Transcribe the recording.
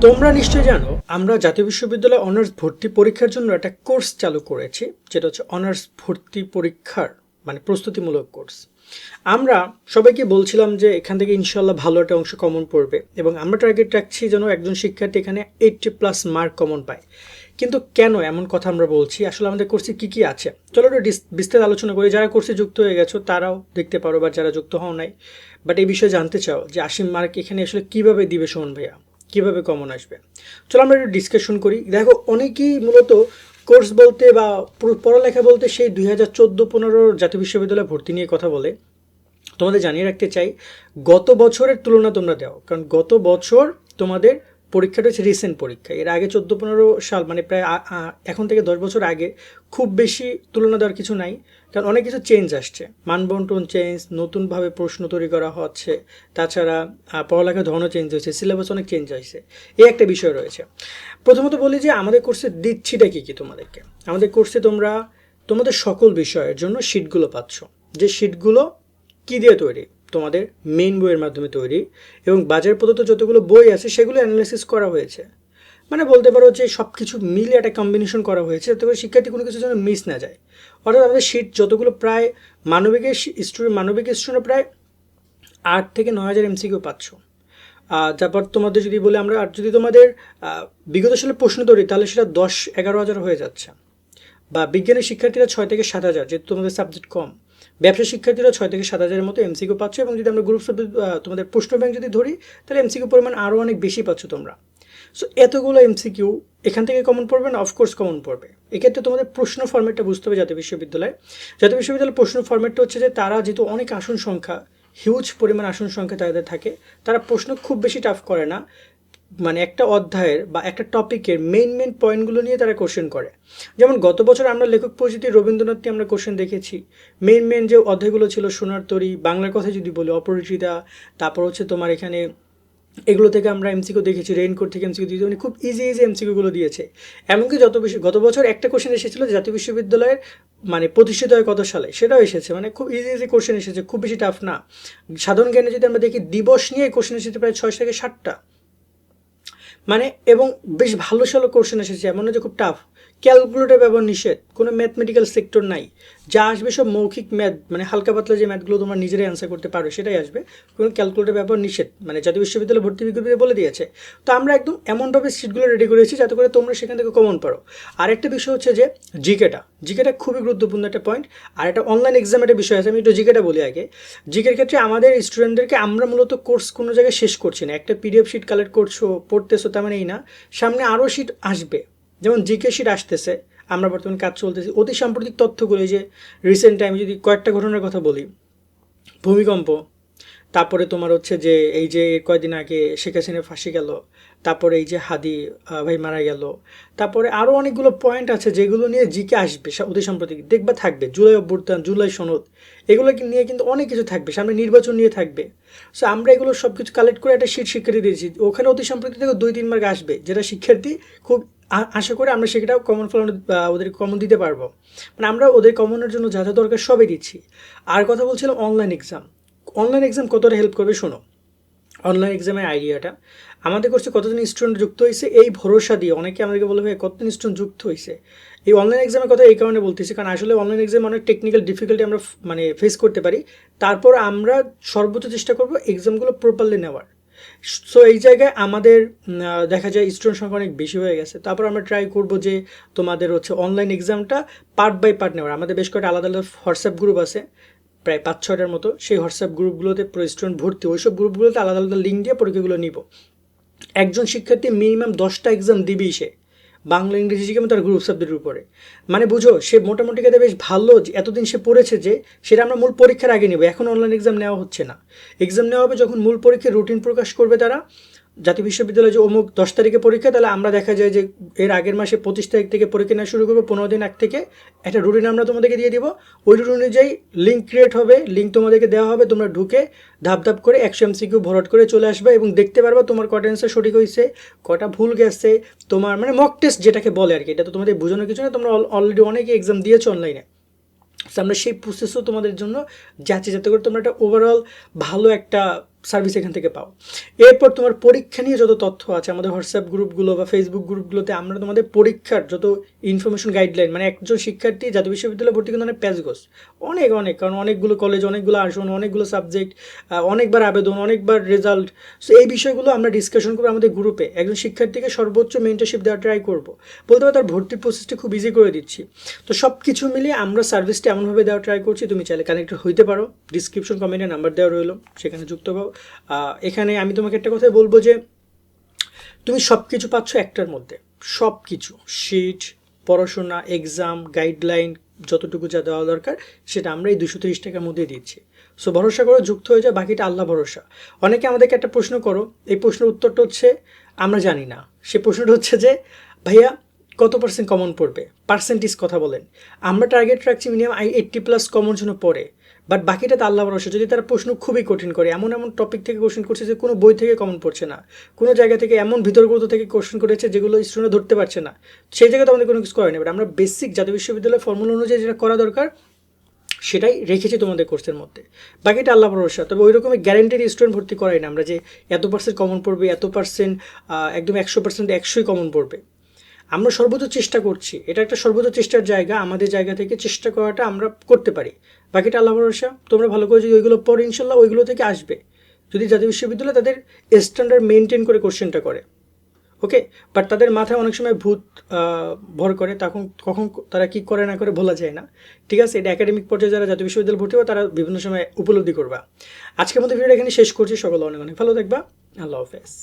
তোমরা নিশ্চয়ই জানো আমরা জাতীয় বিশ্ববিদ্যালয়ে অনার্স ভর্তি পরীক্ষার জন্য একটা কোর্স চালু করেছি, যেটা হচ্ছে অনার্স ভর্তি পরীক্ষার মানে প্রস্তুতিমূলক কোর্স। আমরা সবাইকে বলছিলাম যে এখান থেকে ইনশাল্লাহ ভালো একটা অংশ কমন পড়বে এবং আমরা টার্গেট রাখছি যেন একজন শিক্ষার্থী এখানে 80+ মার্ক কমন পায়। কিন্তু কেন এমন কথা আমরা বলছি, আসলে আমাদের কোর্সে কী কী আছে চলো একটু বিস্তারিত আলোচনা করি। যারা কোর্সে যুক্ত হয়ে গেছো তারাও দেখতে পারো, বা যারা যুক্ত হও নাই বাট এই বিষয়ে জানতে চাও যে 80 মার্ক এখানে আসলে কীভাবে দিবে সুমন ভাইয়া, কীভাবে কমন আসবে, চলো আমরা একটু ডিসকাশন করি। দেখো অনেকেই মূলত কোর্স বলতে বা পড়ালেখা বলতে সেই 2014-15 জাতীয় বিশ্ববিদ্যালয়ে ভর্তি নিয়ে কথা বলে। তোমাদের জানিয়ে রাখতে চাই গত বছরের তুলনা তোমরা দাও, কারণ গত বছর তোমাদের পরীক্ষাটা হচ্ছে রিসেন্ট পরীক্ষা। এর আগে 14-15 সাল মানে প্রায় এখন থেকে 10 বছর আগে খুব বেশি তুলনা দেওয়ার কিছু নাই, কারণ অনেক কিছু চেঞ্জ আসছে, মানবন্টন চেঞ্জ, নতুনভাবে প্রশ্ন তৈরি করা হচ্ছে, তাছাড়া পড়ালেখার ধরনও চেঞ্জ হয়েছে, সিলেবাস অনেক চেঞ্জ হয়েছে, এই একটা বিষয় রয়েছে। প্রথমত বলি যে আমাদের কোর্সে দিচ্ছিটা কী কী তোমাদেরকে। আমাদের কোর্সে তোমরা তোমাদের সকল বিষয়ের জন্য শিটগুলো পাচ্ছ, যে শিটগুলো কী দিয়ে তৈরি, তোমাদের মেইন বইয়ের মাধ্যমে তৈরি, এবং বাজারে প্রদত্ত যতগুলো বই আছে সেগুলো অ্যানালাইসিস করা হয়েছে। মানে বলতে পারো যে সব কিছু মিলে একটা কম্বিনেশন করা হয়েছে যাতে করে শিক্ষার্থী কোনো কিছুর জন্য মিস না যায়। অর্থাৎ আমাদের শিট যতগুলো প্রায় মানবিক স্টুডেন্ট প্রায় 8 থেকে 9,000 MCQ পাচ্ছ। তারপর তোমাদের যদি বলে আমরা, আর যদি তোমাদের বিগত সালের প্রশ্ন তৈরি তাহলে সেটা 10-11 হাজার হয়ে যাচ্ছে। বা বিজ্ঞানের শিক্ষার্থীরা 6 থেকে 7,000, যেহেতু তোমাদের সাবজেক্ট কম। ব্যবসা শিক্ষার্থীরা 6 থেকে 7,000-এর মতো MCQ পাচ্ছ, এবং যদি আমরা গ্রুপ সাবজেক্ট তোমাদের প্রশ্ন ব্যাংক যদি ধরি তাহলে MCQ পরিমাণ আরও অনেক বেশি পাচ্ছ তোমরা। সো এতগুলো MCQ এখান থেকে কমন পড়বে না? অফকোর্স কমন পড়বে। এক্ষেত্রে তোমাদের প্রশ্ন ফর্মেটটা বুঝতে হবে। জাতীয় বিশ্ববিদ্যালয়ের প্রশ্ন ফর্মেটটা হচ্ছে যে তারা যেহেতু অনেক আসন সংখ্যা, হিউজ পরিমাণ আসন সংখ্যা তাদের থাকে, তারা প্রশ্ন খুব বেশি টাফ করে না, মানে একটা অধ্যায়ের বা একটা টপিকের মেইন পয়েন্টগুলো নিয়ে তারা কোশ্চেন করে। যেমন গত বছর আমরা লেখক পরিচিতি রবীন্দ্রনাথ নিয়ে আমরা কোশ্চেন দেখেছি। মেইন যে অধ্যায়গুলো ছিল সোনার তরী, বাংলার কথা যদি বলি অপরিচিতা, তারপর হচ্ছে তোমার এখানে এগুলো থেকে আমরা MCQ দেখেছি, রেইনকোট থেকে MCQ দিয়েছি, মানে খুব ইজি MCQগুলো দিয়েছে। এমনকি গত বছর একটা কোশ্চেন এসেছিলো জাতীয় বিশ্ববিদ্যালয়ের মানে প্রতিষ্ঠিত হয় কত সালে, সেটাও এসেছে, মানে খুব ইজি কোশ্চেন এসেছে, খুব বেশি টাফ না। সাধারণ জ্ঞানে যদি আমরা দেখি দিবস নিয়ে কোশ্চেন এসেছে প্রায় 6 থেকে 7টা, মানে এবং বেশ ভালো কোশ্চেন এসেছে, এমন না যে খুব টাফ। ক্যালকুলেটর ব্যবহার নিষেধ, কোনো ম্যাথমেটিক্যাল সেক্টর নাই, যা আসবে সব মৌখিক ম্যাথ, মানে হালকা পাতলা যে ম্যাথগুলো তোমরা নিজেরাই অ্যান্সার করতে পারো সেটাই আসবে, কোনো ক্যালকুলেটর ব্যবহার নিষেধ, মানে জাতীয় বিশ্ববিদ্যালয় ভর্তি বিজ্ঞপ্তিতে বলে দিয়েছে। তো আমরা একদম এমনভাবে সিটগুলো রেডি করেছি যাতে করে তোমরা সেখান থেকে কমন পারো। আরেকটা বিষয় হচ্ছে যে জিকেটা খুবই গুরুত্বপূর্ণ একটা পয়েন্ট। আর একটা অনলাইন এক্সাম একটা বিষয় আছে, আমি একটু জিকেটা বলি আগে। জিকের ক্ষেত্রে আমাদের স্টুডেন্টদেরকে আমরা মূলত কোর্স কোনো জায়গায় শেষ করছি না, একটা PDF শিট কালেক্ট করছো পড়তেছো তার মানে এই না, সামনে আরও শিট আসবে, যেমন জিকে শিট আসতেছে। আমরা বর্তমানে কাজ চলতেছি অতি সাম্প্রতিক তথ্যগুলো, এই যে রিসেন্ট টাইমে যদি কয়েকটা ঘটনার কথা বলি, ভূমিকম্প, তারপরে তোমার হচ্ছে যে এই যে কয়েকদিন আগে শেখ হাসিনা ফাঁসি গেল, তারপরে এই যে হাদি ভাই মারা গেল, তারপরে আরও অনেকগুলো পয়েন্ট আছে যেগুলো নিয়ে জিকে আসবে অতি সাম্প্রতিক, দেখবা থাকবে জুলাই অভ্যুত্থান, জুলাই সনদ, এগুলো নিয়ে কিন্তু অনেক কিছু থাকবে, সামনে নির্বাচন নিয়ে থাকবে। সো আমরা এগুলো সব কিছু কালেক্ট করে একটা শিট শিক্ষার্থী দিয়েছি, ওখানে অতি সাম্প্রতিক থেকে 2-3 মার্ক আসবে, যেটা শিক্ষার্থী খুব আশা করে আমরা সেটাও কমন ফল ওদের কমন দিতে পারবো। মানে আমরা ওদের কমনের জন্য যা যা দরকার সবই দিচ্ছি। আর কথা বলছিলাম অনলাইন এক্সাম কতটা হেল্প করবে শোনো। অনলাইন এক্সামের আইডিয়াটা আমাদের কোর্সে কতজন স্টুডেন্ট যুক্ত হয়েছে এই ভরসা দিয়ে অনেকে আমাদেরকে বলে ভাই কতজন স্টুডেন্ট যুক্ত হয়েছে। এই অনলাইন এক্সামের কথা এই কারণে বলতেছি, কারণ আসলে অনলাইন এক্সামে অনেক টেকনিক্যাল ডিফিকাল্টি আমরা মানে ফেস করতে পারি, তারপর আমরা সর্বোচ্চ চেষ্টা করব এক্সামগুলো প্রপারলি নেওয়ার। সো এই জায়গায় আমাদের দেখা যায় স্টুডেন্ট সংখ্যা অনেক বেশি হয়ে গেছে, তারপর আমরা ট্রাই করব যে তোমাদের হচ্ছে অনলাইন এক্সামটা পার্ট বাই পার্ট নেওয়ার। আমাদের বেশ কয়েকটা আলাদা হোয়াটসঅ্যাপ গ্রুপ আছে, প্রায় 5-6টার মতো। সেই হোয়াটসঅ্যাপ গ্রুপগুলোতে স্টুডেন্ট ভর্তি, ওইসব গ্রুপগুলোতে আলাদা লিঙ্ক দিয়ে পরীক্ষাগুলো নিব। একজন শিক্ষার্থী মিনিমাম 10টা এক্সাম দিবেই, সে বাংলা ইংরেজি জিকে তার গ্রুপ সাবজেক্টের উপরে, মানে বুঝো সে মোটামুটি কাজে বেশ ভালো, এতদিন সে পড়েছে যে সেটা আমরা মূল পরীক্ষার আগে নেব। এখন অনলাইন এক্সাম নেওয়া হচ্ছে না, এক্সাম নেওয়া হবে যখন মূল পরীক্ষার রুটিন প্রকাশ করবে তারা। জাতীয় বিশ্ববিদ্যালয়ে যে অমুক 10 তারিখে পরীক্ষা, তাহলে আমরা দেখা যায় যে এর আগের মাসে 25 তারিখ থেকে পরীক্ষা নেওয়া শুরু করবো, 15 দিন আগ থেকে একটা রুটিন আমরা তোমাদেরকে দিয়ে দিব। ওই রুটিন অনুযায়ী লিঙ্ক ক্রিয়েট হবে, লিঙ্ক তোমাদেরকে দেওয়া হবে, তোমরা ঢুকে ধাপ করে 100 MCQ ভরাট করে চলে আসবে এবং দেখতে পারবা তোমার কটা অ্যান্সার সঠিক হয়েছে, কটা ভুল গেছে। তোমার মানে মক টেস্ট যেটাকে বলে আর কি, এটা তো তোমাদের বোঝানোর কিছু না, তোমরা অলরেডি অনেকে এক্সাম দিয়েছো অনলাইনে। আমরা সেই প্রসেসও তোমাদের জন্য যাচ্ছি যাতে করে তোমরা একটা ওভারঅল ভালো একটা সার্ভিস এখান থেকে পাও। এরপর তোমার পরীক্ষা নিয়ে যত তথ্য আছে আমাদের হোয়াটসঅ্যাপ গ্রুপগুলো বা ফেসবুক গ্রুপগুলোতে আমরা তোমাদের পরীক্ষার যত ইনফরমেশন গাইডলাইন, মানে একজন শিক্ষার্থী জাতীয় বিশ্ববিদ্যালয়ে ভর্তি কিন্তু অনেক প্যাচগোস, অনেক অনেক, কারণ অনেকগুলো কলেজ, অনেকগুলো আসন, অনেকগুলো সাবজেক্ট, অনেকবার আবেদন, অনেকবার রেজাল্ট। সো এই বিষয়গুলো আমরা ডিসকাশন করবো আমাদের গ্রুপে। একজন শিক্ষার্থীকে সর্বোচ্চ মেন্টরশিপ দেওয়ার ট্রাই করবো, বলতে পারো তার ভর্তির প্রসেসটা খুব ইজি করে দিচ্ছি। তো সব কিছু মিলিয়ে আমরা সার্ভিসটা এমনভাবে দেওয়ার ট্রাই করছি, তুমি চাইলে কানেক্টেড হইতে পারো, ডিসক্রিপশন কমেন্টে নাম্বার দেওয়া রইলো, সেখানে যুক্ত হও। এখানে আমি তোমাকে একটা কথাই বলবো যে তুমি সব কিছু পাচ্ছ একটার মধ্যে, সব কিছু, শিট, পড়াশোনা, এক্সাম, গাইডলাইন, যতটুকু যা দেওয়া দরকার সেটা আমরা এই 230 টাকার মধ্যে দিচ্ছি। সো ভরসা করো, যুক্ত হয়ে যায়, বাকিটা আল্লাহ ভরসা। অনেকে আমাদেরকে একটা প্রশ্ন করো, এই প্রশ্নের উত্তরটা হচ্ছে আমরা জানি না। সে প্রশ্নটা হচ্ছে যে ভাইয়া কত পার্সেন্ট কমন পড়বে, পার্সেন্টেজ কথা বলেন। আমরা টার্গেট রাখছি মিনিমাম 80+ কমন যেন পড়ে, বাট বাকিটা তো আল্লাহ ভরসা। যদি তারা প্রশ্ন খুবই কঠিন করে, এমন এমন টপিক থেকে কোশ্চেন করছে যে কোনো বই থেকে কমন পড়ছে না, কোনো জায়গা থেকে এমন বিতর্কগত থেকে কোশ্চেন করেছে যেগুলো স্টুডেন্ট ধরতে পারছে না, সেই জায়গায় তো আমাদের কোনো কিছু করেনি। বাট আমরা বেসিক জাতীয় বিশ্ববিদ্যালয়ের ফর্মুলা অনুযায়ী যেটা করা দরকার সেটাই রেখেছি তোমাদের কোর্সের মধ্যে, বাকিটা আল্লাহ ভরসা। তবে ওই রকমই গ্যারেন্টিড স্টুডেন্ট ভর্তি করাই না আমরা যে এত পার্সেন্ট কমন পড়বে, এত পার্সেন্ট একদম 100% 100ই কমন পড়বে। আমরা সর্বোচ্চ চেষ্টা করছি, এটা একটা সর্বোচ্চ চেষ্টার জায়গা, আমাদের জায়গা থেকে চেষ্টা করাটা আমরা করতে পারি, বাকিটা আল্লাহ ভরসা। তোমরা ভালো করে যদি ওইগুলো পড়ো ইনশাল্লাহ ওইগুলো থেকে আসবে, যদি জাতীয় বিশ্ববিদ্যালয় তাদের স্ট্যান্ডার্ড মেনটেন করে কোশ্চেনটা করে। ওকে, বাট তাদের মাথায় অনেক সময় ভূত ভর করে, তখন কখন তারা কি করে না করে বলা যায় না। ঠিক আছে, এটা একাডেমিক পর্যায়ে যারা জাতীয় বিশ্ববিদ্যালয় ভর্তি হবে তারা বিভিন্ন সময় উপলব্ধি করবা। আজকের মতো ভিডিওটা এখানে শেষ করছি, সকলে অনেক অনেক ভালো থাকবা, আল্লাহ হাফেজ।